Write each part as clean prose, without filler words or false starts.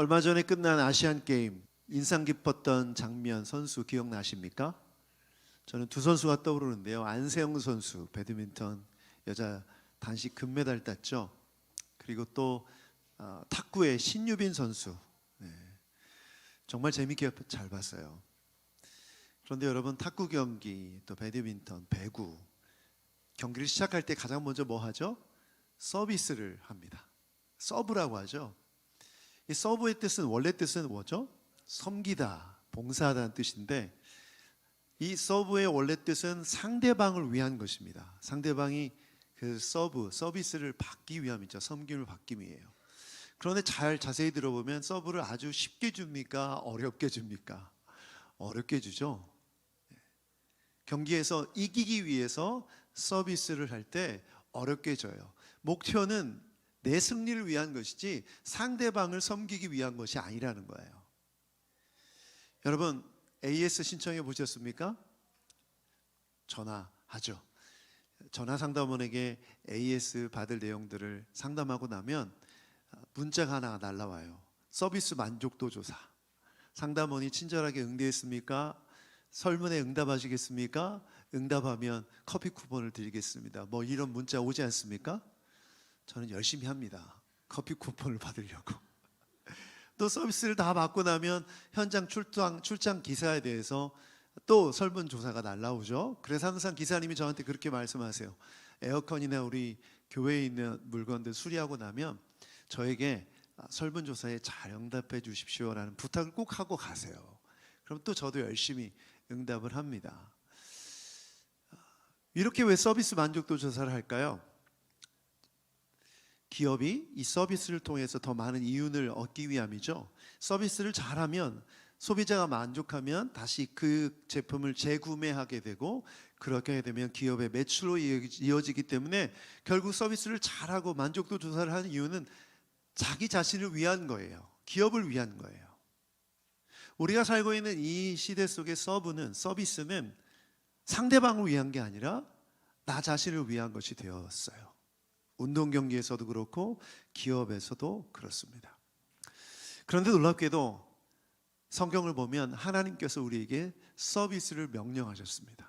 얼마 전에 끝난 아시안 게임 인상 깊었던 장면 선수 기억나십니까? 저는 두 선수가 떠오르는데요. 안세영 선수 배드민턴 여자 단식 금메달 땄죠. 그리고 또 탁구의 신유빈 선수. 네, 정말 재밌게 잘 봤어요. 그런데 여러분, 탁구 경기 또 배드민턴, 배구 경기를 시작할 때 가장 먼저 뭐 하죠? 서비스를 합니다. 서브라고 하죠. 이 서브의 뜻은 원래 뜻은 뭐죠? 섬기다, 봉사하다는 뜻인데 이 서브의 원래 뜻은 상대방을 위한 것입니다. 상대방이 그 서비스를 받기 위함이죠. 섬김을 받기 위해요. 그런데 자세히 들어보면 서브를 아주 쉽게 줍니까? 어렵게 줍니까? 어렵게 주죠. 경기에서 이기기 위해서 서비스를 할 때 어렵게 줘요. 목표는 내 승리를 위한 것이지 상대방을 섬기기 위한 것이 아니라는 거예요. 여러분, AS 신청해 보셨습니까? 전화하죠. 전화 상담원에게 AS 받을 내용들을 상담하고 나면 문자가 하나 날라와요. 서비스 만족도 조사. 상담원이 친절하게 응대했습니까? 설문에 응답하시겠습니까? 응답하면 커피 쿠폰을 드리겠습니다. 뭐 이런 문자 오지 않습니까? 저는 열심히 합니다. 커피 쿠폰을 받으려고. 또 서비스를 다 받고 나면 현장 출장 기사에 대해서 또 설문조사가 날라오죠. 그래서 항상 기사님이 저한테 그렇게 말씀하세요. 에어컨이나 우리 교회에 있는 물건들 수리하고 나면 저에게 설문조사에 잘 응답해 주십시오라는 부탁을 꼭 하고 가세요. 그럼 또 저도 열심히 응답을 합니다. 이렇게 왜 서비스 만족도 조사를 할까요? 기업이 이 서비스를 통해서 더 많은 이윤을 얻기 위함이죠. 서비스를 잘하면 소비자가 만족하면 다시 그 제품을 재구매하게 되고 그렇게 되면 기업의 매출로 이어지기 때문에 결국 서비스를 잘하고 만족도 조사를 하는 이유는 자기 자신을 위한 거예요. 기업을 위한 거예요. 우리가 살고 있는 이 시대 속의 서비스는 상대방을 위한 게 아니라 나 자신을 위한 것이 되었어요. 운동 경기에서도 그렇고 기업에서도 그렇습니다. 그런데 놀랍게도 성경을 보면 하나님께서 우리에게 서비스를 명령하셨습니다.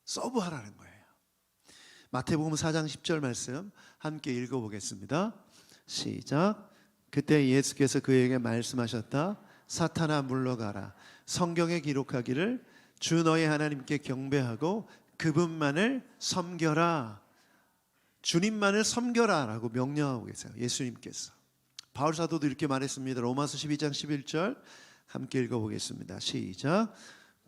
서브하라는 거예요. 마태복음 4장 10절 말씀 함께 읽어보겠습니다. 시작. 그때 예수께서 그에게 말씀하셨다. 사탄아 물러가라. 성경에 기록하기를 주 너의 하나님께 경배하고 그분만을 섬겨라. 주님만을 섬겨라 라고 명령하고 계세요. 예수님께서. 바울 사도도 이렇게 말했습니다. 로마서 12장 11절 함께 읽어보겠습니다. 시작.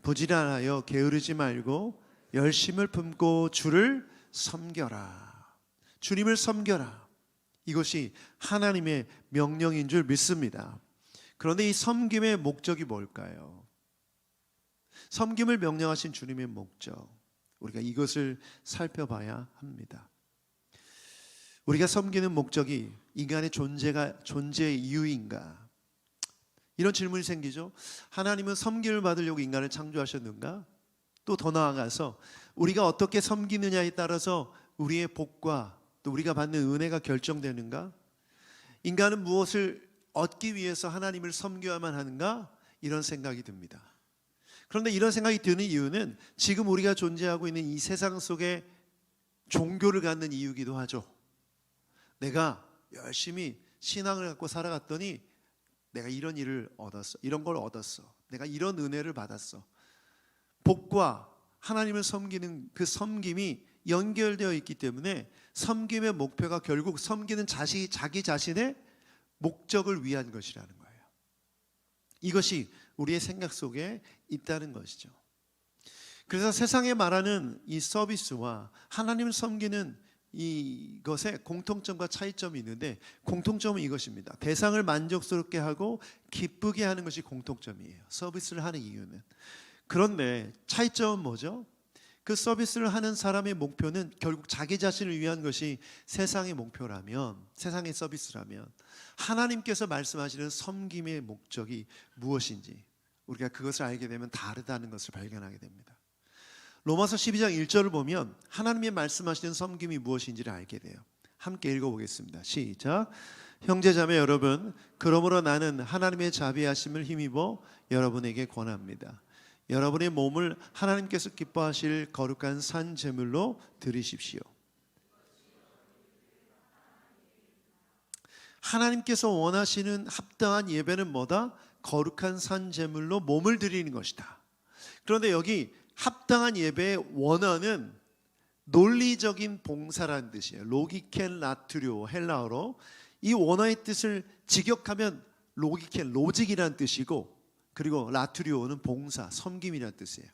부지런하여 게으르지 말고 열심을 품고 주를 섬겨라. 주님을 섬겨라. 이것이 하나님의 명령인 줄 믿습니다. 그런데 이 섬김의 목적이 뭘까요? 섬김을 명령하신 주님의 목적, 우리가 이것을 살펴봐야 합니다. 우리가 섬기는 목적이 인간의 존재의 이유인가? 이런 질문이 생기죠. 하나님은 섬김을 받으려고 인간을 창조하셨는가? 또 더 나아가서 우리가 어떻게 섬기느냐에 따라서 우리의 복과 또 우리가 받는 은혜가 결정되는가? 인간은 무엇을 얻기 위해서 하나님을 섬겨야만 하는가? 이런 생각이 듭니다. 그런데 이런 생각이 드는 이유는 지금 우리가 존재하고 있는 이 세상 속에 종교를 갖는 이유이기도 하죠. 내가 열심히 신앙을 갖고 살아갔더니 내가 이런 일을 얻었어. 이런 걸 얻었어. 내가 이런 은혜를 받았어. 복과 하나님을 섬기는 그 섬김이 연결되어 있기 때문에 섬김의 목표가 결국 섬기는 자기 자신의 목적을 위한 것이라는 거예요. 이것이 우리의 생각 속에 있다는 것이죠. 그래서 세상에 말하는 이 서비스와 하나님을 섬기는 이것에 공통점과 차이점이 있는데 공통점은 이것입니다. 대상을 만족스럽게 하고 기쁘게 하는 것이 공통점이에요. 서비스를 하는 이유는. 그런데 차이점은 뭐죠? 그 서비스를 하는 사람의 목표는 결국 자기 자신을 위한 것이 세상의 목표라면, 세상의 서비스라면 하나님께서 말씀하시는 섬김의 목적이 무엇인지 우리가 그것을 알게 되면 다르다는 것을 발견하게 됩니다. 로마서 12장 1절을 보면 하나님이 말씀하시는 섬김이 무엇인지를 알게 돼요. 함께 읽어보겠습니다. 시작. 형제자매 여러분, 그러므로 나는 하나님의 자비하심을 힘입어 여러분에게 권합니다. 여러분의 몸을 하나님께서 기뻐하실 거룩한 산 제물로 드리십시오. 하나님께서 원하시는 합당한 예배는 뭐다? 거룩한 산 제물로 몸을 드리는 것이다. 그런데 여기 합당한 예배의 원어는 논리적인 봉사라는 뜻이에요. 로기켄 라투료, 헬라어로. 이 원어의 뜻을 직역하면 로기켄, 로직이라는 뜻이고, 그리고 라투리오는 봉사, 섬김이라는 뜻이에요.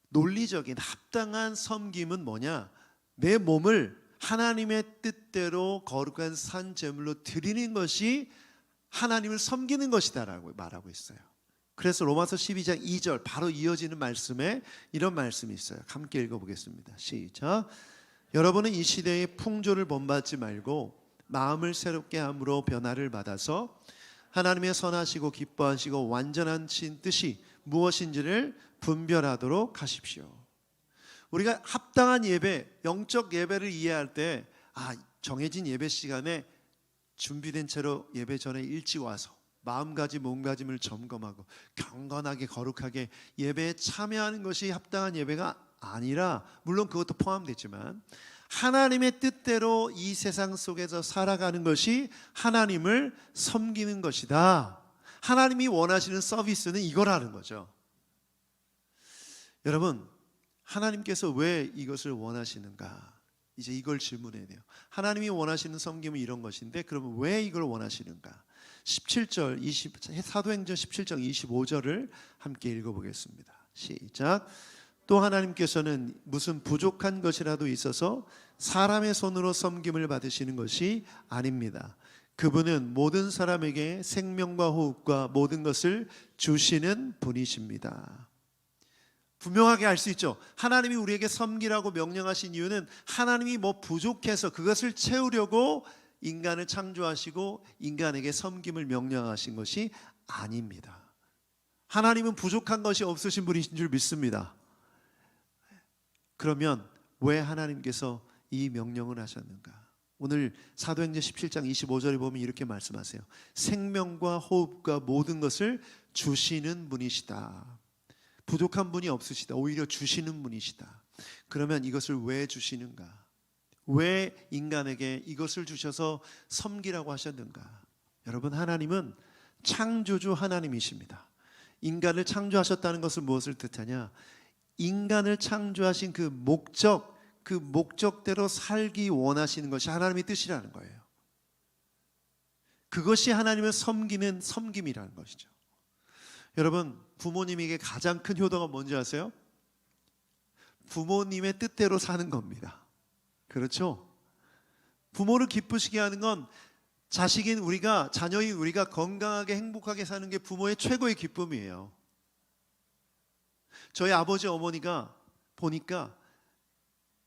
논리적인 합당한 섬김은 뭐냐? 내 몸을 하나님의 뜻대로 거룩한 산 제물로 드리는 것이 하나님을 섬기는 것이다 라고 말하고 있어요. 그래서 로마서 12장 2절 바로 이어지는 말씀에 이런 말씀이 있어요. 함께 읽어보겠습니다. 시작. 여러분은 이 시대의 풍조를 본받지 말고 마음을 새롭게 함으로 변화를 받아서 하나님의 선하시고 기뻐하시고 완전한 뜻이 무엇인지를 분별하도록 하십시오. 우리가 합당한 예배, 영적 예배를 이해할 때 정해진 예배 시간에 준비된 채로 예배 전에 일찍 와서 마음가짐, 몸가짐을 점검하고 경건하게 거룩하게 예배에 참여하는 것이 합당한 예배가 아니라, 물론 그것도 포함되지만 하나님의 뜻대로 이 세상 속에서 살아가는 것이 하나님을 섬기는 것이다. 하나님이 원하시는 서비스는 이거라는 거죠. 여러분, 하나님께서 왜 이것을 원하시는가? 이제 이걸 질문해야 돼요. 하나님이 원하시는 섬김은 이런 것인데 그러면 왜 이걸 원하시는가? 17절, 사도행전 17장 25절을 함께 읽어보겠습니다. 시작. 또 하나님께서는 무슨 부족한 것이라도 있어서 사람의 손으로 섬김을 받으시는 것이 아닙니다. 그분은 모든 사람에게 생명과 호흡과 모든 것을 주시는 분이십니다. 분명하게 알 수 있죠. 하나님이 우리에게 섬기라고 명령하신 이유는 하나님이 뭐 부족해서 그것을 채우려고 인간을 창조하시고 인간에게 섬김을 명령하신 것이 아닙니다. 하나님은 부족한 것이 없으신 분이신 줄 믿습니다. 그러면 왜 하나님께서 이 명령을 하셨는가? 오늘 사도행전 17장 25절에 보면 이렇게 말씀하세요. 생명과 호흡과 모든 것을 주시는 분이시다. 부족한 분이 없으시다. 오히려 주시는 분이시다. 그러면 이것을 왜 주시는가? 왜 인간에게 이것을 주셔서 섬기라고 하셨는가? 여러분, 하나님은 창조주 하나님이십니다. 인간을 창조하셨다는 것은 무엇을 뜻하냐? 인간을 창조하신 그 목적대로 살기 원하시는 것이 하나님의 뜻이라는 거예요. 그것이 하나님을 섬기는 섬김이라는 것이죠. 여러분, 부모님에게 가장 큰 효도가 뭔지 아세요? 부모님의 뜻대로 사는 겁니다. 그렇죠? 부모를 기쁘시게 하는 건 자녀인 우리가 건강하게 행복하게 사는 게 부모의 최고의 기쁨이에요. 저희 아버지 어머니가 보니까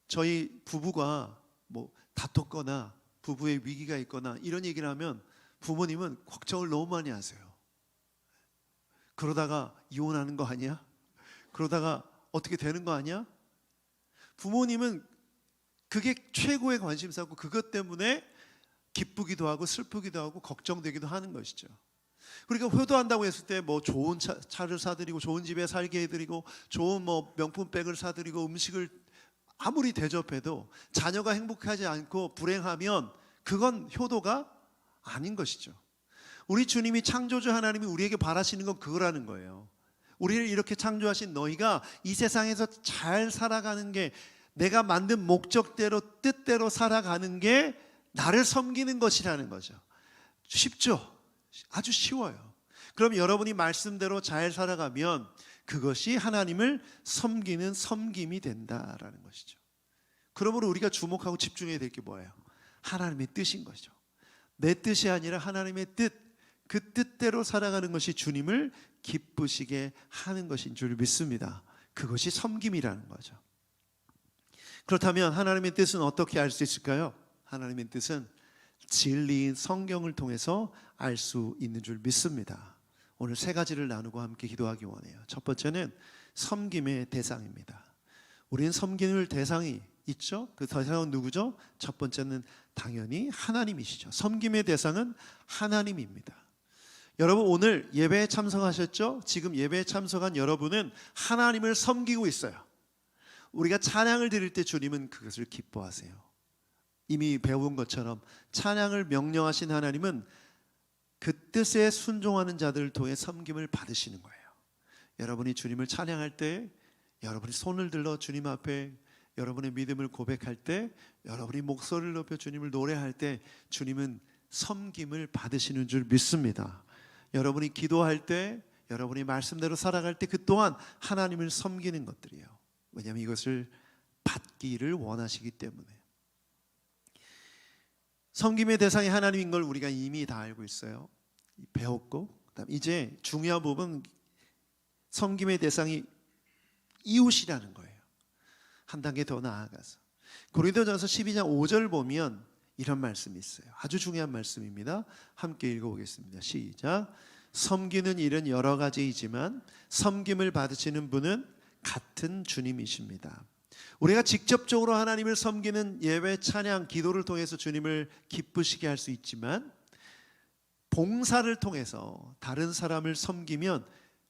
저희 부부가 뭐 다퉜거나 부부의 위기가 있거나 이런 얘기를 하면 부모님은 걱정을 너무 많이 하세요. 그러다가 이혼하는 거 아니야? 그러다가 어떻게 되는 거 아니야? 부모님은 그게 최고의 관심사고 그것 때문에 기쁘기도 하고 슬프기도 하고 걱정되기도 하는 것이죠. 그러니까 효도한다고 했을 때 뭐 좋은 차를 사드리고 좋은 집에 살게 해드리고 좋은 뭐 명품백을 사드리고 음식을 아무리 대접해도 자녀가 행복하지 않고 불행하면 그건 효도가 아닌 것이죠. 우리 주님이 창조주 하나님이 우리에게 바라시는 건 그거라는 거예요. 우리를 이렇게 창조하신 너희가 이 세상에서 잘 살아가는 게, 내가 만든 목적대로 뜻대로 살아가는 게 나를 섬기는 것이라는 거죠. 쉽죠? 아주 쉬워요. 그럼 여러분이 말씀대로 잘 살아가면 그것이 하나님을 섬기는 섬김이 된다라는 것이죠. 그러므로 우리가 주목하고 집중해야 될 게 뭐예요? 하나님의 뜻인 거죠. 내 뜻이 아니라 하나님의 뜻, 그 뜻대로 살아가는 것이 주님을 기쁘시게 하는 것인 줄 믿습니다. 그것이 섬김이라는 거죠. 그렇다면 하나님의 뜻은 어떻게 알 수 있을까요? 하나님의 뜻은 진리인 성경을 통해서 알 수 있는 줄 믿습니다. 오늘 세 가지를 나누고 함께 기도하기 원해요. 첫 번째는 섬김의 대상입니다. 우리는 섬김을 대상이 있죠. 그 대상은 누구죠? 첫 번째는 당연히 하나님이시죠. 섬김의 대상은 하나님입니다. 여러분 오늘 예배에 참석하셨죠? 지금 예배에 참석한 여러분은 하나님을 섬기고 있어요. 우리가 찬양을 드릴 때 주님은 그것을 기뻐하세요. 이미 배운 것처럼 찬양을 명령하신 하나님은 그 뜻에 순종하는 자들을 통해 섬김을 받으시는 거예요. 여러분이 주님을 찬양할 때, 여러분이 손을 들러 주님 앞에 여러분의 믿음을 고백할 때, 여러분이 목소리를 높여 주님을 노래할 때 주님은 섬김을 받으시는 줄 믿습니다. 여러분이 기도할 때, 여러분이 말씀대로 살아갈 때 그 또한 하나님을 섬기는 것들이에요. 왜냐하면 이것을 받기를 원하시기 때문에. 섬김의 대상이 하나님인 걸 우리가 이미 다 알고 있어요. 배웠고, 그다음 이제 중요한 부분은 섬김의 대상이 이웃이라는 거예요. 한 단계 더 나아가서 고린도전서 12장 5절 보면 이런 말씀이 있어요. 아주 중요한 말씀입니다. 함께 읽어보겠습니다. 시작. 섬기는 일은 여러 가지이지만 섬김을 받으시는 분은 같은 주님이십니다. 우리가 직접적으로 하나님을 섬기는 예배, 찬양, 기도를 통해서 주님을 기쁘시게 할 수 있지만 봉사를 통해서 다른 사람을 섬기면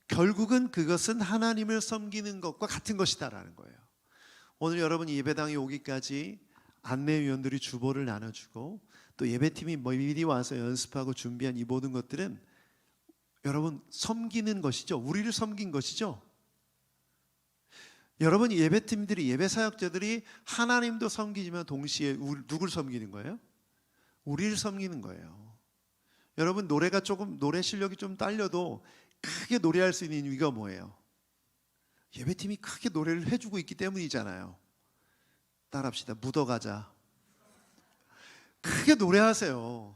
결국은 그것은 하나님을 섬기는 것과 같은 것이다라는 거예요. 오늘 여러분 예배당에 오기까지 안내위원들이 주보를 나눠주고 또 예배팀이 미리 와서 연습하고 준비한 이 모든 것들은 여러분 섬기는 것이죠. 우리를 섬긴 것이죠. 여러분 예배팀들이, 예배사역자들이 하나님도 섬기지만 동시에 누굴 섬기는 거예요? 우리를 섬기는 거예요. 여러분 노래 실력이 좀 딸려도 크게 노래할 수 있는 이유가 뭐예요? 예배팀이 크게 노래를 해주고 있기 때문이잖아요. 따라합시다. 묻어가자. 크게 노래하세요.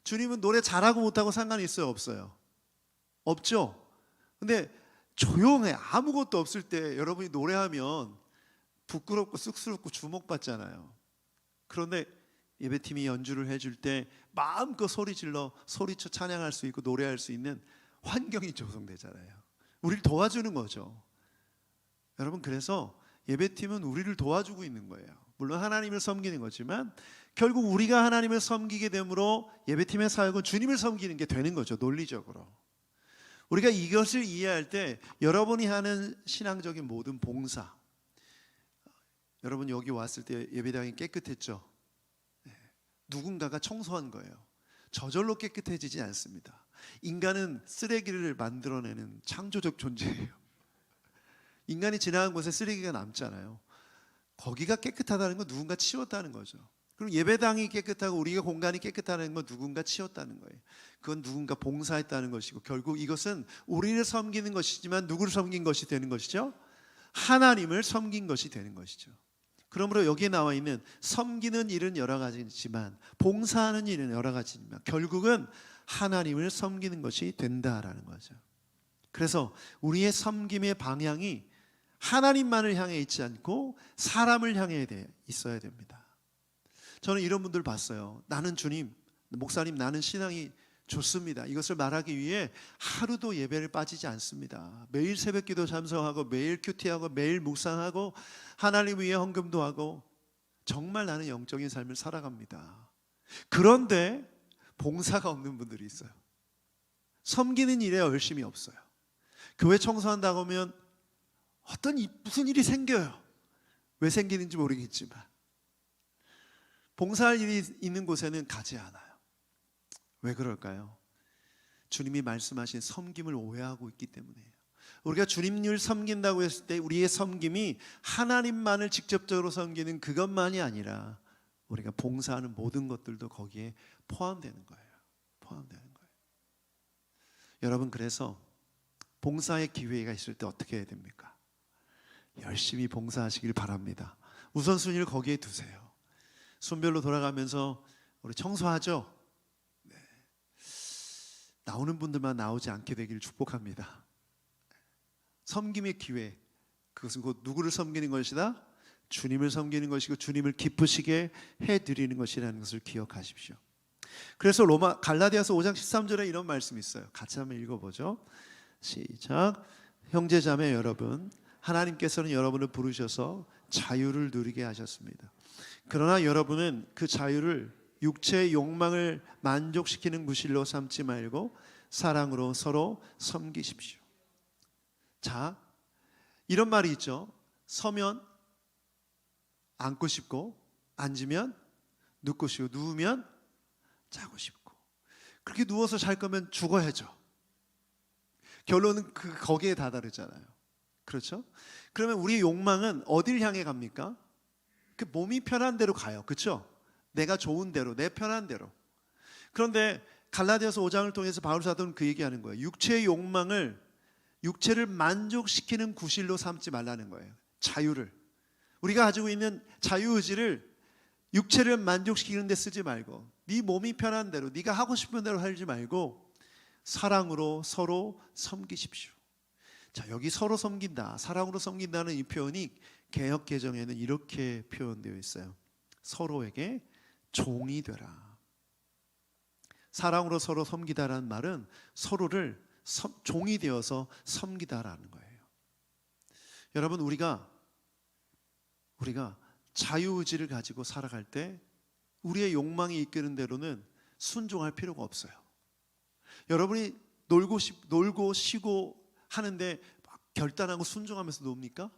주님은 노래 잘하고 못하고 상관이 있어요? 없어요? 없죠? 근데 조용해, 아무것도 없을 때 여러분이 노래하면 부끄럽고 쑥스럽고 주목받잖아요. 그런데 예배팀이 연주를 해줄 때 마음껏 소리쳐 찬양할 수 있고 노래할 수 있는 환경이 조성되잖아요. 우리를 도와주는 거죠. 여러분 그래서 예배팀은 우리를 도와주고 있는 거예요. 물론 하나님을 섬기는 거지만 결국 우리가 하나님을 섬기게 되므로 예배팀의 사역은 주님을 섬기는 게 되는 거죠. 논리적으로. 우리가 이것을 이해할 때 여러분이 하는 신앙적인 모든 봉사, 여러분 여기 왔을 때 예배당이 깨끗했죠? 누군가가 청소한 거예요. 저절로 깨끗해지지 않습니다. 인간은 쓰레기를 만들어내는 창조적 존재예요. 인간이 지나간 곳에 쓰레기가 남잖아요. 거기가 깨끗하다는 건 누군가 치웠다는 거죠. 그럼 예배당이 깨끗하고 우리가 공간이 깨끗하다는 건 누군가 치웠다는 거예요. 그건 누군가 봉사했다는 것이고 결국 이것은 우리를 섬기는 것이지만 누구를 섬긴 것이 되는 것이죠? 하나님을 섬긴 것이 되는 것이죠. 그러므로 여기에 나와 있는 섬기는 일은 여러 가지지만 봉사하는 일은 여러 가지지만 결국은 하나님을 섬기는 것이 된다라는 거죠. 그래서 우리의 섬김의 방향이 하나님만을 향해 있지 않고 사람을 향해 있어야 됩니다. 저는 이런 분들 봤어요. 나는 주님, 목사님 나는 신앙이 좋습니다. 이것을 말하기 위해 하루도 예배를 빠지지 않습니다. 매일 새벽기도 참석하고 매일 큐티하고 매일 묵상하고 하나님 위해 헌금도 하고 정말 나는 영적인 삶을 살아갑니다. 그런데 봉사가 없는 분들이 있어요. 섬기는 일에 열심이 없어요. 교회 청소한다고 하면 무슨 일이 생겨요. 왜 생기는지 모르겠지만 봉사할 일이 있는 곳에는 가지 않아요. 왜 그럴까요? 주님이 말씀하신 섬김을 오해하고 있기 때문이에요. 우리가 주님을 섬긴다고 했을 때 우리의 섬김이 하나님만을 직접적으로 섬기는 그것만이 아니라 우리가 봉사하는 모든 것들도 거기에 포함되는 거예요. 포함되는 거예요. 여러분 그래서 봉사의 기회가 있을 때 어떻게 해야 됩니까? 열심히 봉사하시길 바랍니다. 우선순위를 거기에 두세요. 순별로 돌아가면서 우리 청소하죠? 네. 나오는 분들만 나오지 않게 되기를 축복합니다. 섬김의 기회, 그것은 곧 누구를 섬기는 것이다? 주님을 섬기는 것이고 주님을 기쁘시게 해드리는 것이라는 것을 기억하십시오. 그래서 갈라디아서 5장 13절에 이런 말씀이 있어요. 같이 한번 읽어보죠. 시작. 형제자매 여러분, 하나님께서는 여러분을 부르셔서 자유를 누리게 하셨습니다. 그러나 여러분은 그 자유를 육체의 욕망을 만족시키는 구실로 삼지 말고 사랑으로 서로 섬기십시오. 자, 이런 말이 있죠. 서면 앉고 싶고, 앉으면 눕고 싶고, 누우면 자고 싶고. 그렇게 누워서 잘 거면 죽어야죠. 결론은 거기에 다다르잖아요. 그렇죠? 그러면 우리의 욕망은 어딜 향해 갑니까? 그 몸이 편한 대로 가요. 그렇죠? 내가 좋은 대로, 내 편한 대로. 그런데 갈라디아서 5장을 통해서 바울 사도는 그 얘기하는 거예요. 육체의 욕망을, 육체를 만족시키는 구실로 삼지 말라는 거예요. 자유를, 우리가 가지고 있는 자유의지를 육체를 만족시키는 데 쓰지 말고, 네 몸이 편한 대로, 네가 하고 싶은 대로 하지 말고 사랑으로 서로 섬기십시오. 자, 여기 서로 섬긴다, 사랑으로 섬긴다는 이 표현이 개역 개정에는 이렇게 표현되어 있어요. 서로에게 종이 되라. 사랑으로 서로 섬기다라는 말은 서로를 종이 되어서 섬기다라는 거예요. 여러분, 우리가 자유의지를 가지고 살아갈 때 우리의 욕망이 이끄는 대로는 순종할 필요가 없어요. 여러분이 놀고 쉬고 하는데 막 결단하고 순종하면서 놉니까?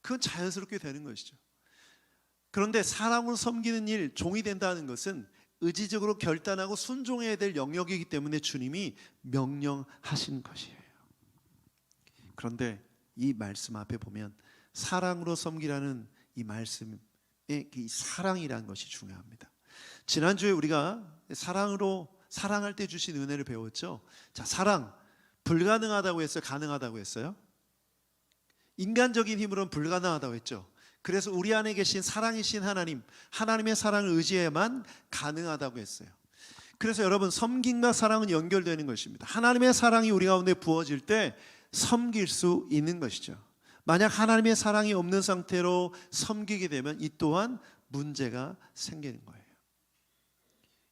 그건 자연스럽게 되는 것이죠. 그런데 사랑으로 섬기는 일, 종이 된다는 것은 의지적으로 결단하고 순종해야 될 영역이기 때문에 주님이 명령하신 것이에요. 그런데 이 말씀 앞에 보면 사랑으로 섬기라는 이 말씀의 이 사랑이라는 것이 중요합니다. 지난주에 우리가 사랑할 때 주신 은혜를 배웠죠. 자, 사랑, 불가능하다고 했어요? 가능하다고 했어요? 인간적인 힘으로는 불가능하다고 했죠. 그래서 우리 안에 계신 사랑이신 하나님의 사랑을 의지해야만 가능하다고 했어요. 그래서 여러분, 섬김과 사랑은 연결되는 것입니다. 하나님의 사랑이 우리 가운데 부어질 때 섬길 수 있는 것이죠. 만약 하나님의 사랑이 없는 상태로 섬기게 되면 이 또한 문제가 생기는 거예요.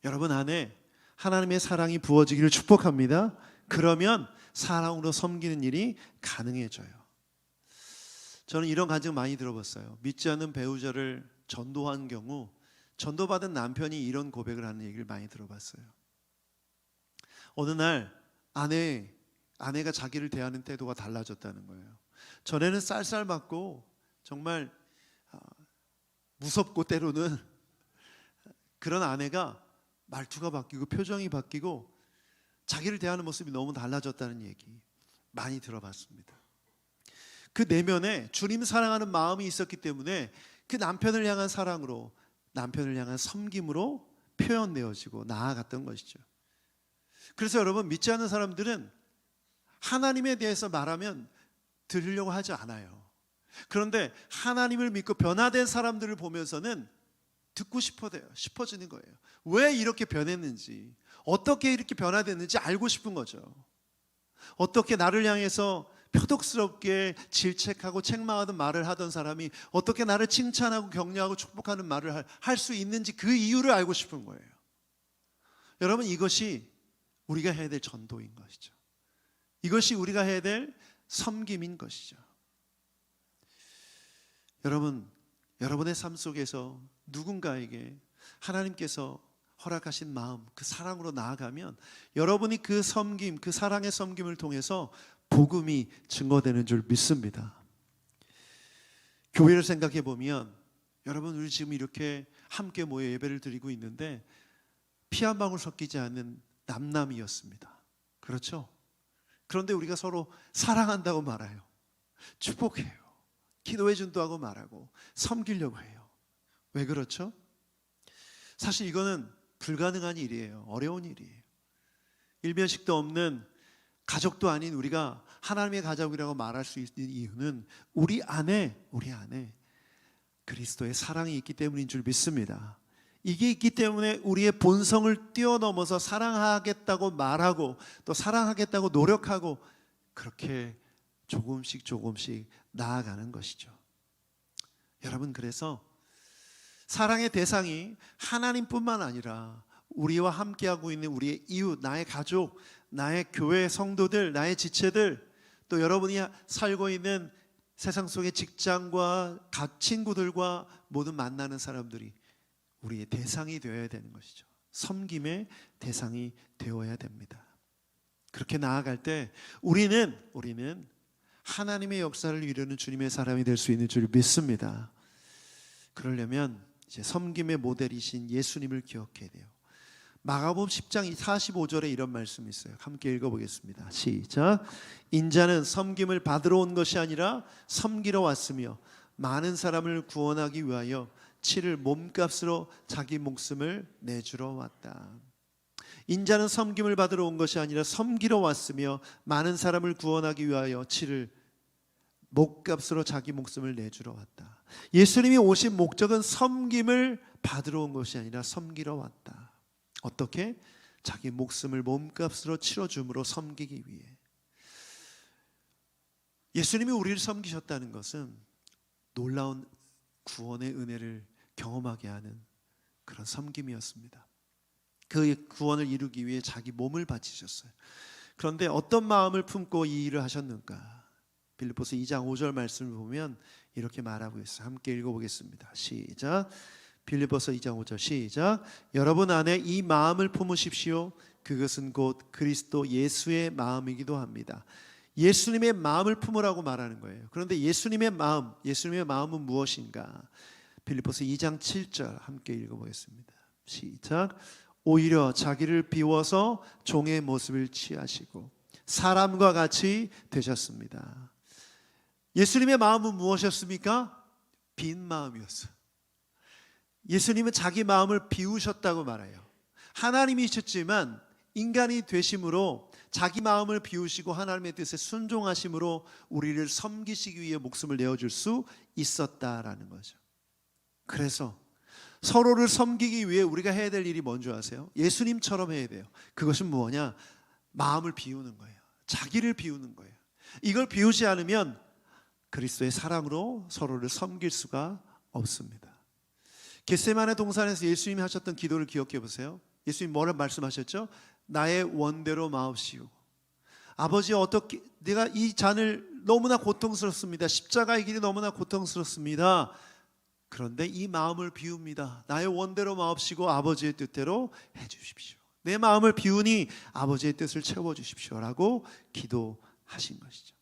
여러분 안에 하나님의 사랑이 부어지기를 축복합니다. 그러면 사랑으로 섬기는 일이 가능해져요. 저는 이런 간증 많이 들어봤어요. 믿지 않는 배우자를 전도한 경우 전도받은 남편이 이런 고백을 하는 얘기를 많이 들어봤어요. 어느 날 아내가 자기를 대하는 태도가 달라졌다는 거예요. 전에는 쌀쌀맞고 정말 무섭고 때로는 그런 아내가 말투가 바뀌고 표정이 바뀌고 자기를 대하는 모습이 너무 달라졌다는 얘기 많이 들어봤습니다. 그 내면에 주님 사랑하는 마음이 있었기 때문에 그 남편을 향한 사랑으로, 남편을 향한 섬김으로 표현되어지고 나아갔던 것이죠. 그래서 여러분, 믿지 않는 사람들은 하나님에 대해서 말하면 들으려고 하지 않아요. 그런데 하나님을 믿고 변화된 사람들을 보면서는 듣고 싶어지는 거예요. 왜 이렇게 변했는지, 어떻게 이렇게 변화됐는지 알고 싶은 거죠. 어떻게 나를 향해서 표독스럽게 질책하고 책망하던 말을 하던 사람이 어떻게 나를 칭찬하고 격려하고 축복하는 말을 할 수 있는지 그 이유를 알고 싶은 거예요. 여러분, 이것이 우리가 해야 될 전도인 것이죠. 이것이 우리가 해야 될 섬김인 것이죠. 여러분, 여러분의 삶 속에서 누군가에게 하나님께서 허락하신 마음, 그 사랑으로 나아가면 여러분이 그 섬김, 그 사랑의 섬김을 통해서 복음이 증거되는 줄 믿습니다. 교회를 생각해 보면 여러분, 우리 지금 이렇게 함께 모여 예배를 드리고 있는데 피 한 방울 섞이지 않는 남남이었습니다. 그렇죠? 그런데 우리가 서로 사랑한다고 말해요. 축복해요. 기도해 준다고 말하고 섬기려고 해요. 왜 그렇죠? 사실 이거는 불가능한 일이에요. 어려운 일이에요. 일면식도 없는 가족도 아닌 우리가 하나님의 가족이라고 말할 수 있는 이유는 우리 안에 그리스도의 사랑이 있기 때문인 줄 믿습니다. 이게 있기 때문에 우리의 본성을 뛰어넘어서 사랑하겠다고 말하고 또 사랑하겠다고 노력하고 그렇게 조금씩 나아가는 것이죠. 여러분, 그래서 사랑의 대상이 하나님뿐만 아니라 우리와 함께하고 있는 우리의 이웃, 나의 가족, 나의 교회 성도들, 나의 지체들, 또 여러분이 살고 있는 세상 속의 직장과 친구들과 모든 만나는 사람들이 우리의 대상이 되어야 되는 것이죠. 섬김의 대상이 되어야 됩니다. 그렇게 나아갈 때 우리는 하나님의 역사를 이루는 주님의 사람이 될 수 있는 줄 믿습니다. 그러려면 이제 섬김의 모델이신 예수님을 기억해야 돼요. 마가복음 10장 45절에 이런 말씀이 있어요. 함께 읽어보겠습니다. 시작. 인자는 섬김을 받으러 온 것이 아니라 섬기러 왔으며 많은 사람을 구원하기 위하여 치를 몸값으로 자기 목숨을 내주러 왔다. 인자는 섬김을 받으러 온 것이 아니라 섬기러 왔으며 많은 사람을 구원하기 위하여 치를 목값으로 자기 목숨을 내주러 왔다. 예수님이 오신 목적은 섬김을 받으러 온 것이 아니라 섬기러 왔다. 어떻게? 자기 목숨을 몸값으로 치러줌으로 섬기기 위해. 예수님이 우리를 섬기셨다는 것은 놀라운 구원의 은혜를 경험하게 하는 그런 섬김이었습니다. 그 구원을 이루기 위해 자기 몸을 바치셨어요. 그런데 어떤 마음을 품고 이 일을 하셨는가? 빌립보서 2장 5절 말씀을 보면 이렇게 말하고 있어요. 함께 읽어보겠습니다. 시작. 빌립보서 2장 5절 시작. 여러분 안에 이 마음을 품으십시오. 그것은 곧 그리스도 예수의 마음이기도 합니다. 예수님의 마음을 품으라고 말하는 거예요. 그런데 예수님의 마음은 무엇인가? 빌립보서 2장 7절 함께 읽어보겠습니다. 시작. 오히려 자기를 비워서 종의 모습을 취하시고 사람과 같이 되셨습니다. 예수님의 마음은 무엇이었습니까? 빈 마음이었어요. 예수님은 자기 마음을 비우셨다고 말해요. 하나님이셨지만 인간이 되심으로 자기 마음을 비우시고 하나님의 뜻에 순종하심으로 우리를 섬기시기 위해 목숨을 내어줄 수 있었다라는 거죠. 그래서 서로를 섬기기 위해 우리가 해야 될 일이 뭔지 아세요? 예수님처럼 해야 돼요. 그것은 뭐냐? 마음을 비우는 거예요. 자기를 비우는 거예요. 이걸 비우지 않으면 그리스도의 사랑으로 서로를 섬길 수가 없습니다. 겟세마네 동산에서 예수님이 하셨던 기도를 기억해 보세요. 예수님 뭐라 말씀하셨죠? 나의 원대로 마옵시오. 아버지, 어떻게 내가 이 잔을 너무나 고통스럽습니다. 십자가의 길이 너무나 고통스럽습니다. 그런데 이 마음을 비웁니다. 나의 원대로 마옵시고 아버지의 뜻대로 해주십시오. 내 마음을 비우니 아버지의 뜻을 채워주십시오라고 기도하신 것이죠.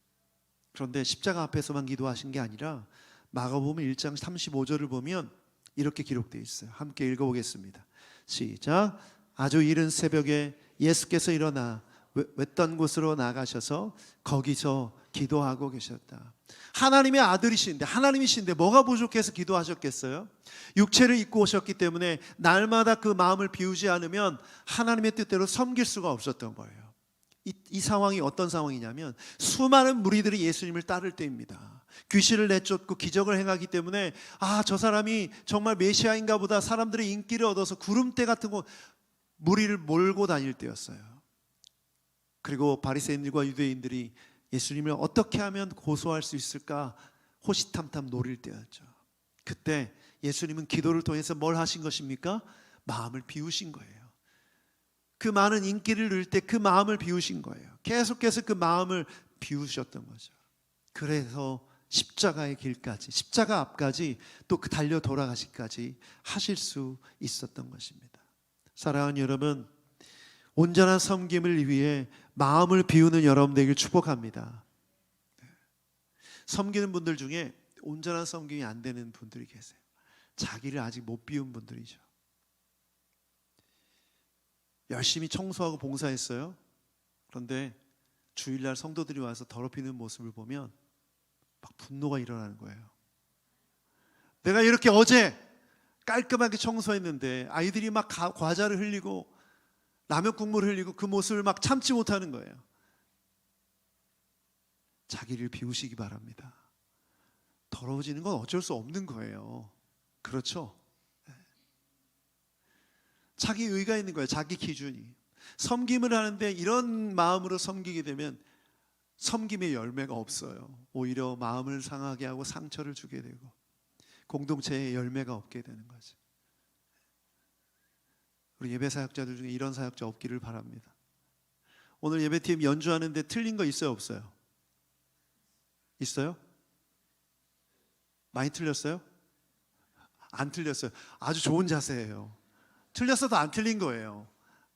그런데 십자가 앞에서만 기도하신 게 아니라 마가복음 1장 35절을 보면 이렇게 기록되어 있어요. 함께 읽어보겠습니다. 시작. 아주 이른 새벽에 예수께서 일어나 외딴 곳으로 나가셔서 거기서 기도하고 계셨다. 하나님의 아들이신데, 하나님이신데 뭐가 부족해서 기도하셨겠어요? 육체를 입고 오셨기 때문에 날마다 그 마음을 비우지 않으면 하나님의 뜻대로 섬길 수가 없었던 거예요. 이 상황이 어떤 상황이냐면 수많은 무리들이 예수님을 따를 때입니다. 귀신을 내쫓고 기적을 행하기 때문에 저 사람이 정말 메시아인가 보다, 사람들의 인기를 얻어서 구름대 같은 곳 무리를 몰고 다닐 때였어요. 그리고 바리새인들과 유대인들이 예수님을 어떻게 하면 고소할 수 있을까 호시탐탐 노릴 때였죠. 그때 예수님은 기도를 통해서 뭘 하신 것입니까? 마음을 비우신 거예요. 그 많은 인기를 누릴 때 그 마음을 비우신 거예요. 계속해서 그 마음을 비우셨던 거죠. 그래서 십자가의 길까지, 십자가 앞까지 또 그 달려 돌아가시기까지 하실 수 있었던 것입니다. 사랑하는 여러분, 온전한 섬김을 위해 마음을 비우는 여러분 되길 축복합니다. 섬기는 분들 중에 온전한 섬김이 안 되는 분들이 계세요. 자기를 아직 못 비운 분들이죠. 열심히 청소하고 봉사했어요. 그런데 주일날 성도들이 와서 더럽히는 모습을 보면 막 분노가 일어나는 거예요. 내가 이렇게 어제 깔끔하게 청소했는데 아이들이 막 과자를 흘리고 라면 국물을 흘리고 그 모습을 막 참지 못하는 거예요. 자기를 비우시기 바랍니다. 더러워지는 건 어쩔 수 없는 거예요. 그렇죠? 자기 의가 있는 거예요. 자기 기준이. 섬김을 하는데 이런 마음으로 섬기게 되면 섬김의 열매가 없어요. 오히려 마음을 상하게 하고 상처를 주게 되고 공동체의 열매가 없게 되는 거죠. 우리 예배 사역자들 중에 이런 사역자 없기를 바랍니다. 오늘 예배팀 연주하는데 틀린 거 있어요, 없어요? 있어요? 많이 틀렸어요? 안 틀렸어요. 아주 좋은 자세예요. 틀렸어도 안 틀린 거예요.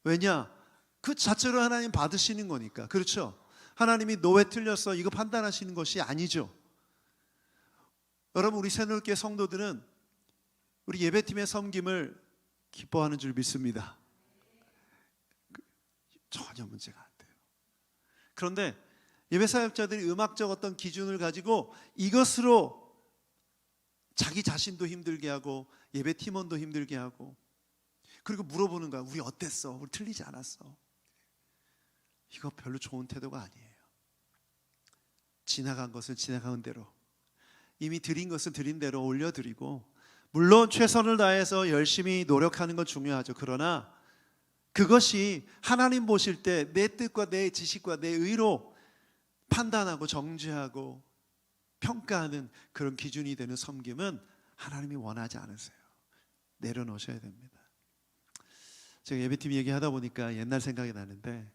왜냐? 그 자체로 하나님 받으시는 거니까. 그렇죠? 하나님이 너 왜 틀렸어? 이거 판단하시는 것이 아니죠. 여러분, 우리 새누리교회 성도들은 우리 예배팀의 섬김을 기뻐하는 줄 믿습니다. 전혀 문제가 안 돼요. 그런데 예배사역자들이 음악적 어떤 기준을 가지고 이것으로 자기 자신도 힘들게 하고 예배팀원도 힘들게 하고, 그리고 물어보는 거야. 우리 어땠어? 우리 틀리지 않았어? 이거 별로 좋은 태도가 아니에요. 지나간 것은 지나간 대로, 이미 드린 것은 드린 대로 올려드리고, 물론 최선을 다해서 열심히 노력하는 건 중요하죠. 그러나 그것이 하나님 보실 때 내 뜻과 내 지식과 내 의로 판단하고 정죄하고 평가하는 그런 기준이 되는 섬김은 하나님이 원하지 않으세요. 내려놓으셔야 됩니다. 제가 예배팀 얘기하다 보니까 옛날 생각이 나는데,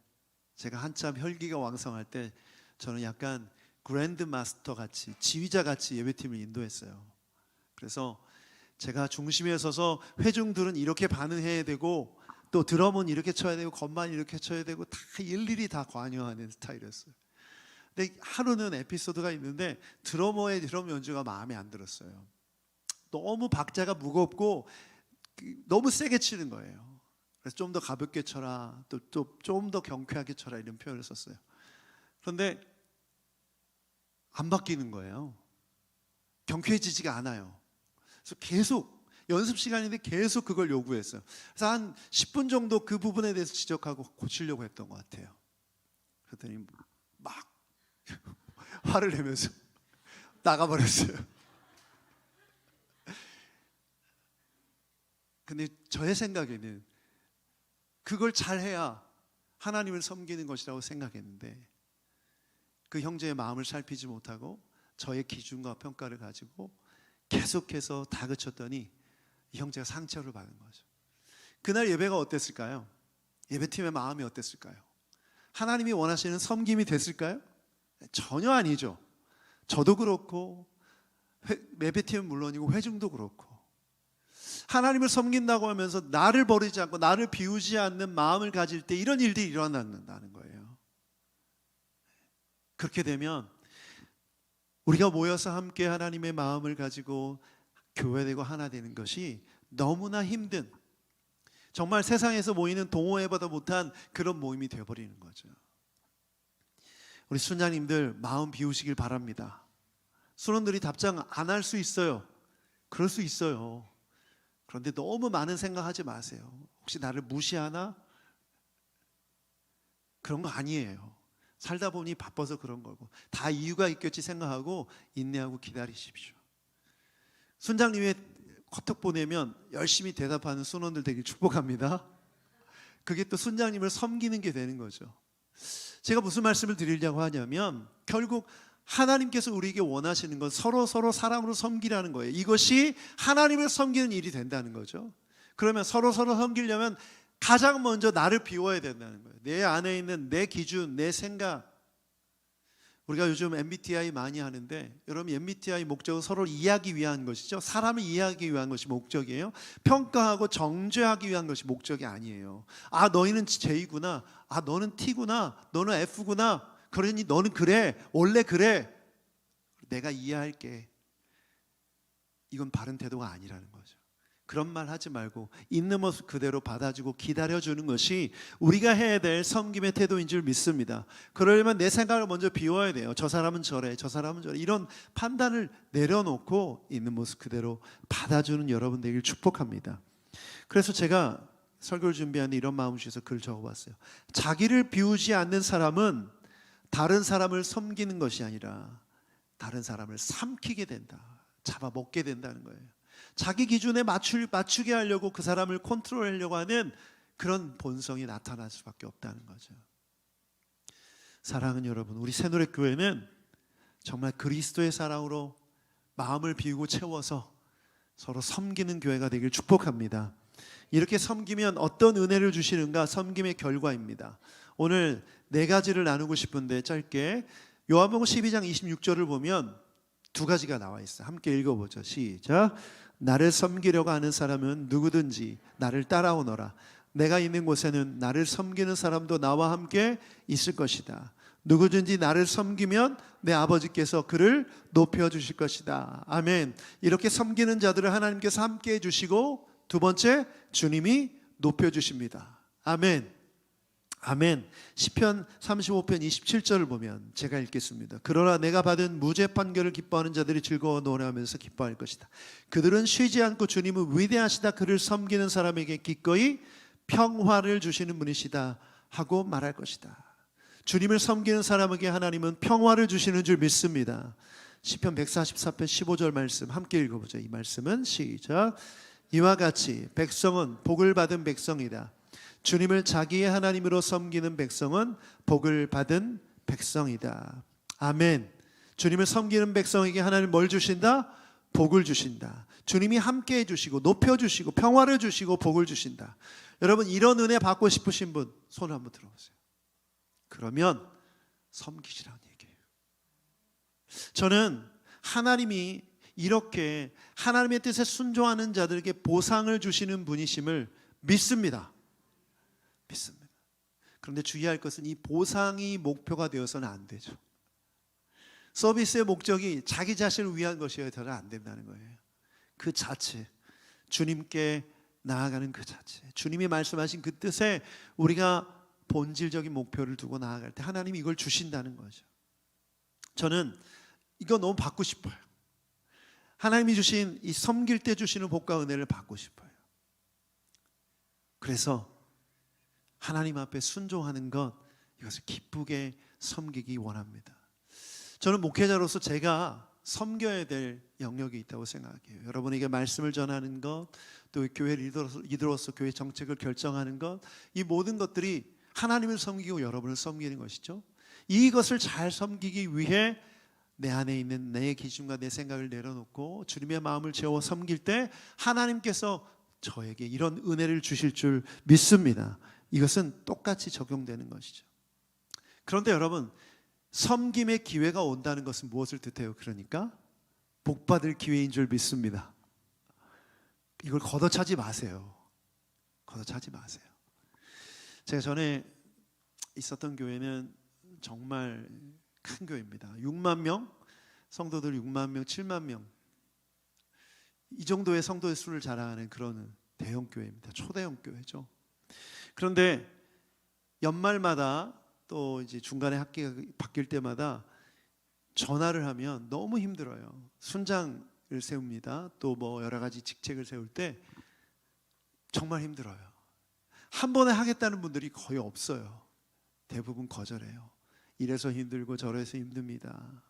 제가 한참 혈기가 왕성할 때 저는 약간 그랜드 마스터 같이, 지휘자 같이 예배팀을 인도했어요. 그래서 제가 중심에 서서 회중들은 이렇게 반응해야 되고, 또 드럼은 이렇게 쳐야 되고, 건반 이렇게 쳐야 되고, 다 일일이 다 관여하는 스타일이었어요. 근데 하루는 에피소드가 있는데, 드러머의 드럼 연주가 마음에 안 들었어요. 너무 박자가 무겁고 너무 세게 치는 거예요. 그래서 좀 더 가볍게 쳐라, 또 좀 더 경쾌하게 쳐라, 이런 표현을 썼어요. 그런데 안 바뀌는 거예요. 경쾌해지지가 않아요. 그래서 계속 연습 시간인데 계속 그걸 요구했어요. 그래서 한 10분 정도 그 부분에 대해서 지적하고 고치려고 했던 것 같아요. 그랬더니 막 화를 내면서 나가버렸어요. 근데 저의 생각에는 그걸 잘해야 하나님을 섬기는 것이라고 생각했는데, 그 형제의 마음을 살피지 못하고 저의 기준과 평가를 가지고 계속해서 다그쳤더니 이 형제가 상처를 받은 거죠. 그날 예배가 어땠을까요? 예배팀의 마음이 어땠을까요? 하나님이 원하시는 섬김이 됐을까요? 전혀 아니죠. 저도 그렇고 예배팀은 물론이고 회중도 그렇고, 하나님을 섬긴다고 하면서 나를 버리지 않고 나를 비우지 않는 마음을 가질 때 이런 일들이 일어난다는 거예요. 그렇게 되면 우리가 모여서 함께 하나님의 마음을 가지고 교회되고 하나 되는 것이 너무나 힘든, 정말 세상에서 모이는 동호회보다 못한 그런 모임이 되어버리는 거죠. 우리 순장님들 마음 비우시길 바랍니다. 순원들이 답장 안 할 수 있어요. 그럴 수 있어요. 그런데 너무 많은 생각하지 마세요. 혹시 나를 무시하나? 그런 거 아니에요. 살다 보니 바빠서 그런 거고, 다 이유가 있겠지 생각하고 인내하고 기다리십시오. 순장님이 카톡 보내면 열심히 대답하는 순원들 되길 축복합니다. 그게 또 순장님을 섬기는 게 되는 거죠. 제가 무슨 말씀을 드리려고 하냐면, 결국 하나님께서 우리에게 원하시는 건 서로 사랑으로 섬기라는 거예요. 이것이 하나님을 섬기는 일이 된다는 거죠. 그러면 서로 섬기려면 가장 먼저 나를 비워야 된다는 거예요. 내 안에 있는 내 기준, 내 생각. 우리가 요즘 MBTI 많이 하는데, 여러분 MBTI 목적은 서로를 이해하기 위한 것이죠. 사람을 이해하기 위한 것이 목적이에요. 평가하고 정죄하기 위한 것이 목적이 아니에요. 아, 너희는 J구나, 아 너는 T구나, 너는 F구나, 그러니 너는 그래, 원래 그래, 내가 이해할게. 이건 바른 태도가 아니라는 거죠. 그런 말 하지 말고 있는 모습 그대로 받아주고 기다려주는 것이 우리가 해야 될 섬김의 태도인 줄 믿습니다. 그러려면 내 생각을 먼저 비워야 돼요. 저 사람은 저래, 저 사람은 저래, 이런 판단을 내려놓고 있는 모습 그대로 받아주는 여러분 되길 축복합니다. 그래서 제가 설교를 준비하는데 이런 마음을 주셔서 글을 적어봤어요. 자기를 비우지 않는 사람은 다른 사람을 섬기는 것이 아니라 다른 사람을 삼키게 된다, 잡아먹게 된다는 거예요. 자기 기준에 맞추게 하려고 그 사람을 컨트롤하려고 하는 그런 본성이 나타날 수밖에 없다는 거죠. 사랑하는 여러분, 우리 새노래교회는 정말 그리스도의 사랑으로 마음을 비우고 채워서 서로 섬기는 교회가 되길 축복합니다. 이렇게 섬기면 어떤 은혜를 주시는가, 섬김의 결과입니다. 오늘 4가지를 나누고 싶은데 짧게, 요한복음 12장 26절을 보면 두 가지가 나와 있어요. 함께 읽어보죠. 시작. 나를 섬기려고 하는 사람은 누구든지 나를 따라오너라. 내가 있는 곳에는 나를 섬기는 사람도 나와 함께 있을 것이다. 누구든지 나를 섬기면 내 아버지께서 그를 높여주실 것이다. 아멘. 이렇게 섬기는 자들을 하나님께서 함께 해주시고, 두 번째, 주님이 높여주십니다. 아멘. 아멘. 시편 35편 27절을 보면 제가 읽겠습니다. 그러나 내가 받은 무죄 판결을 기뻐하는 자들이 즐거워 노래하면서 기뻐할 것이다. 그들은 쉬지 않고 주님은 위대하시다, 그를 섬기는 사람에게 기꺼이 평화를 주시는 분이시다 하고 말할 것이다. 주님을 섬기는 사람에게 하나님은 평화를 주시는 줄 믿습니다. 시편 144편 15절 말씀 함께 읽어보죠. 이 말씀은 시작. 이와 같이 백성은 복을 받은 백성이다. 주님을 자기의 하나님으로 섬기는 백성은 복을 받은 백성이다. 아멘. 주님을 섬기는 백성에게 하나님 뭘 주신다? 복을 주신다. 주님이 함께 해주시고 높여주시고 평화를 주시고 복을 주신다. 여러분, 이런 은혜 받고 싶으신 분 손을 한번 들어보세요. 그러면 섬기시라는 얘기예요. 저는 하나님이 이렇게 하나님의 뜻에 순종하는 자들에게 보상을 주시는 분이심을 믿습니다. 믿습니다. 그런데 주의할 것은 이 보상이 목표가 되어서는 안 되죠. 서비스의 목적이 자기 자신을 위한 것이어서는 안 된다는 거예요. 그 자체, 주님께 나아가는 그 자체, 주님이 말씀하신 그 뜻에 우리가 본질적인 목표를 두고 나아갈 때 하나님이 이걸 주신다는 거죠. 저는 이거 너무 받고 싶어요. 하나님이 주신 이 섬길 때 주시는 복과 은혜를 받고 싶어요. 그래서 하나님 앞에 순종하는 것, 이것을 기쁘게 섬기기 원합니다. 저는 목회자로서 제가 섬겨야 될 영역이 있다고 생각해요. 여러분에게 말씀을 전하는 것, 또 교회 리더로서 교회 정책을 결정하는 것, 이 모든 것들이 하나님을 섬기고 여러분을 섬기는 것이죠. 이것을 잘 섬기기 위해 내 안에 있는 내 기준과 내 생각을 내려놓고 주님의 마음을 채워 섬길 때 하나님께서 저에게 이런 은혜를 주실 줄 믿습니다. 이것은 똑같이 적용되는 것이죠. 그런데 여러분, 섬김의 기회가 온다는 것은 무엇을 뜻해요? 그러니까 복받을 기회인 줄 믿습니다. 이걸 걷어차지 마세요. 걷어차지 마세요. 제가 전에 있었던 교회는 정말 큰 교회입니다. 6만 명, 성도들 6만 명, 7만 명, 이 정도의 성도의 수를 자랑하는 그런 대형 교회입니다. 초대형 교회죠. 그런데 연말마다 또 이제 중간에 학기가 바뀔 때마다 전화를 하면 너무 힘들어요. 순장을 세웁니다. 또 뭐 여러 가지 직책을 세울 때 정말 힘들어요. 한 번에 하겠다는 분들이 거의 없어요. 대부분 거절해요. 이래서 힘들고 저래서 힘듭니다.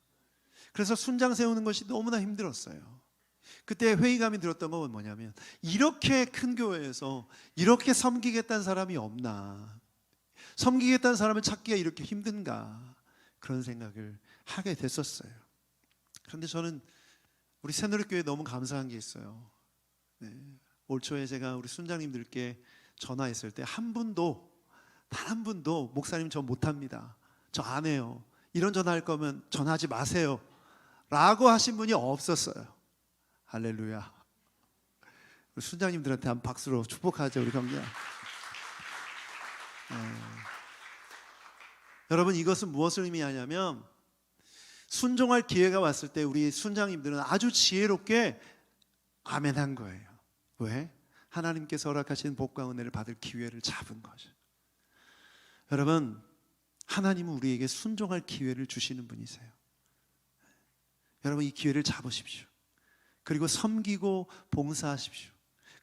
그래서 순장 세우는 것이 너무나 힘들었어요. 그때 회의감이 들었던 건 뭐냐면, 이렇게 큰 교회에서 이렇게 섬기겠다는 사람이 없나, 섬기겠다는 사람을 찾기가 이렇게 힘든가, 그런 생각을 하게 됐었어요. 그런데 저는 우리 새누리교회에 너무 감사한 게 있어요. 네. 올 초에 제가 우리 순장님들께 전화했을 때 한 분도, 단 한 분도 목사님 저 못합니다, 저 안 해요, 이런 전화할 거면 전화하지 마세요 라고 하신 분이 없었어요. 할렐루야. 우리 순장님들한테 한 박수로 축복하죠, 우리 경례. 여러분, 이것은 무엇을 의미하냐면, 순종할 기회가 왔을 때 우리 순장님들은 아주 지혜롭게 아멘한 거예요. 왜? 하나님께서 허락하신 복과 은혜를 받을 기회를 잡은 거죠. 여러분, 하나님은 우리에게 순종할 기회를 주시는 분이세요. 여러분, 이 기회를 잡으십시오. 그리고 섬기고 봉사하십시오.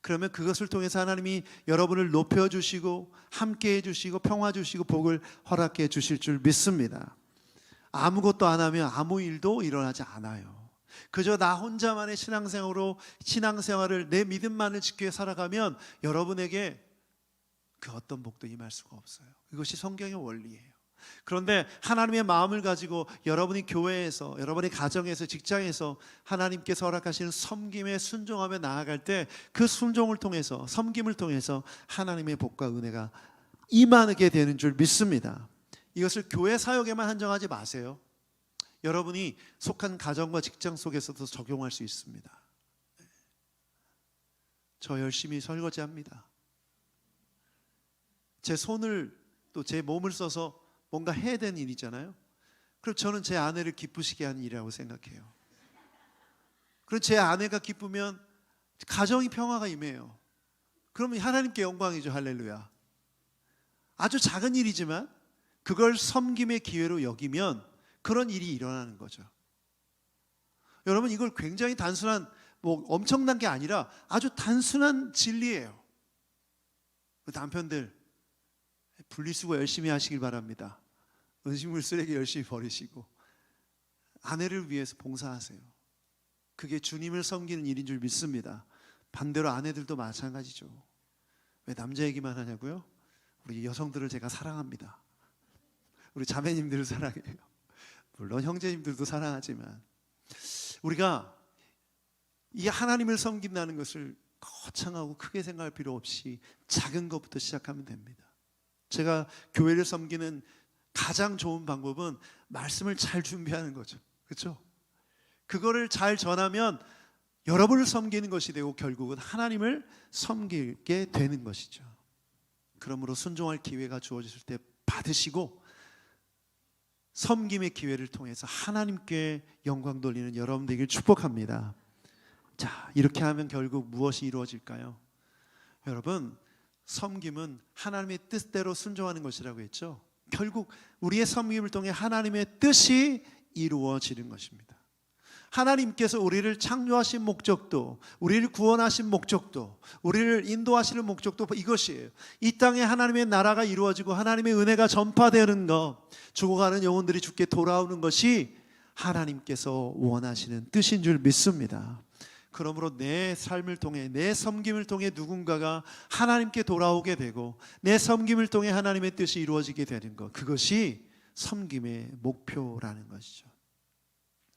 그러면 그것을 통해서 하나님이 여러분을 높여주시고 함께 해주시고 평화 주시고 복을 허락해 주실 줄 믿습니다. 아무것도 안 하면 아무 일도 일어나지 않아요. 그저 나 혼자만의 신앙생활을 내 믿음만을 지켜 살아가면 여러분에게 그 어떤 복도 임할 수가 없어요. 이것이 성경의 원리예요. 그런데 하나님의 마음을 가지고 여러분이 교회에서, 여러분의 가정에서, 직장에서 하나님께서 허락하시는 섬김에 순종하며 나아갈 때 그 순종을 통해서, 섬김을 통해서 하나님의 복과 은혜가 임하게 되는 줄 믿습니다. 이것을 교회 사역에만 한정하지 마세요. 여러분이 속한 가정과 직장 속에서도 적용할 수 있습니다. 저 열심히 설거지합니다. 제 손을 또 제 몸을 써서 뭔가 해야 되는 일이잖아요. 그럼 저는 제 아내를 기쁘시게 하는 일이라고 생각해요. 그럼 제 아내가 기쁘면 가정이 평화가 임해요. 그러면 하나님께 영광이죠. 할렐루야. 아주 작은 일이지만 그걸 섬김의 기회로 여기면 그런 일이 일어나는 거죠. 여러분, 이걸 굉장히 단순한 뭐 엄청난 게 아니라 아주 단순한 진리예요. 남편들 분리수거 열심히 하시길 바랍니다. 음식물 쓰레기 열심히 버리시고 아내를 위해서 봉사하세요. 그게 주님을 섬기는 일인 줄 믿습니다. 반대로 아내들도 마찬가지죠. 왜 남자 얘기만 하냐고요? 우리 여성들을 제가 사랑합니다. 우리 자매님들을 사랑해요. 물론 형제님들도 사랑하지만 우리가 이 하나님을 섬긴다는 것을 거창하고 크게 생각할 필요 없이 작은 것부터 시작하면 됩니다. 제가 교회를 섬기는 가장 좋은 방법은 말씀을 잘 준비하는 거죠. 그렇죠? 그거를 잘 전하면 여러분을 섬기는 것이 되고 결국은 하나님을 섬기게 되는 것이죠. 그러므로 순종할 기회가 주어졌을 때 받으시고 섬김의 기회를 통해서 하나님께 영광 돌리는 여러분 되길 축복합니다. 자, 이렇게 하면 결국 무엇이 이루어질까요? 여러분, 섬김은 하나님의 뜻대로 순종하는 것이라고 했죠. 결국 우리의 섬김을 통해 하나님의 뜻이 이루어지는 것입니다. 하나님께서 우리를 창조하신 목적도, 우리를 구원하신 목적도, 우리를 인도하시는 목적도 이것이에요. 이 땅에 하나님의 나라가 이루어지고 하나님의 은혜가 전파되는 것, 죽어가는 영혼들이 주께 돌아오는 것이 하나님께서 원하시는 뜻인 줄 믿습니다. 그러므로 내 삶을 통해, 내 섬김을 통해 누군가가 하나님께 돌아오게 되고 내 섬김을 통해 하나님의 뜻이 이루어지게 되는 것, 그것이 섬김의 목표라는 것이죠.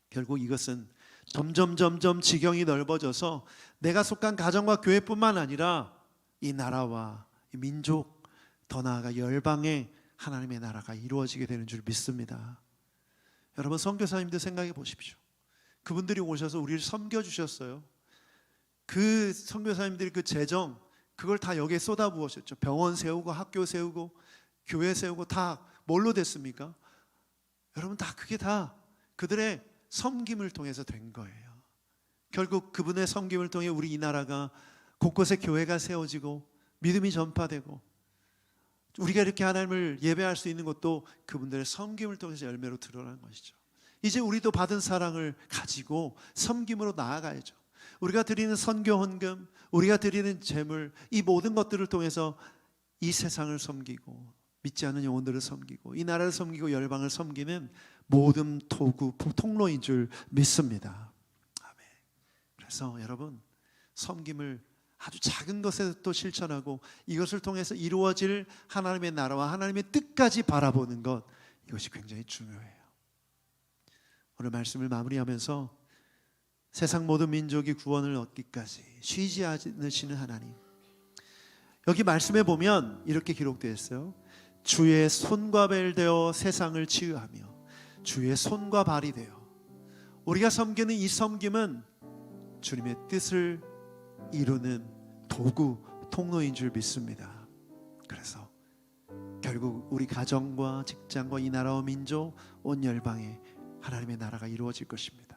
결국 이것은 점점 지경이 넓어져서 내가 속한 가정과 교회뿐만 아니라 이 나라와 이 민족, 더 나아가 열방에 하나님의 나라가 이루어지게 되는 줄 믿습니다. 여러분, 선교사님들 생각해 보십시오. 그분들이 오셔서 우리를 섬겨주셨어요. 그 선교사님들이 그 재정, 그걸 다 여기에 쏟아부으셨죠. 병원 세우고 학교 세우고 교회 세우고 다 뭘로 됐습니까? 여러분, 다 그게 다 그들의 섬김을 통해서 된 거예요. 결국 그분의 섬김을 통해 우리 이 나라가 곳곳에 교회가 세워지고 믿음이 전파되고 우리가 이렇게 하나님을 예배할 수 있는 것도 그분들의 섬김을 통해서 열매로 드러난 것이죠. 이제 우리도 받은 사랑을 가지고 섬김으로 나아가야죠. 우리가 드리는 선교 헌금, 우리가 드리는 재물, 이 모든 것들을 통해서 이 세상을 섬기고 믿지 않는 영혼들을 섬기고 이 나라를 섬기고 열방을 섬기는 모든 도구, 통로인 줄 믿습니다. 아멘. 그래서 여러분, 섬김을 아주 작은 것에도 실천하고 이것을 통해서 이루어질 하나님의 나라와 하나님의 뜻까지 바라보는 것, 이것이 굉장히 중요해요. 오늘 말씀을 마무리하면서 세상 모든 민족이 구원을 얻기까지 쉬지 않으시는 하나님, 여기 말씀에 보면 이렇게 기록되어 있어요. 주의 손과 발 되어 세상을 치유하며 주의 손과 발이 되어. 우리가 섬기는 이 섬김은 주님의 뜻을 이루는 도구, 통로인 줄 믿습니다. 그래서 결국 우리 가정과 직장과 이 나라와 민족, 온 열방에 하나님의 나라가 이루어질 것입니다.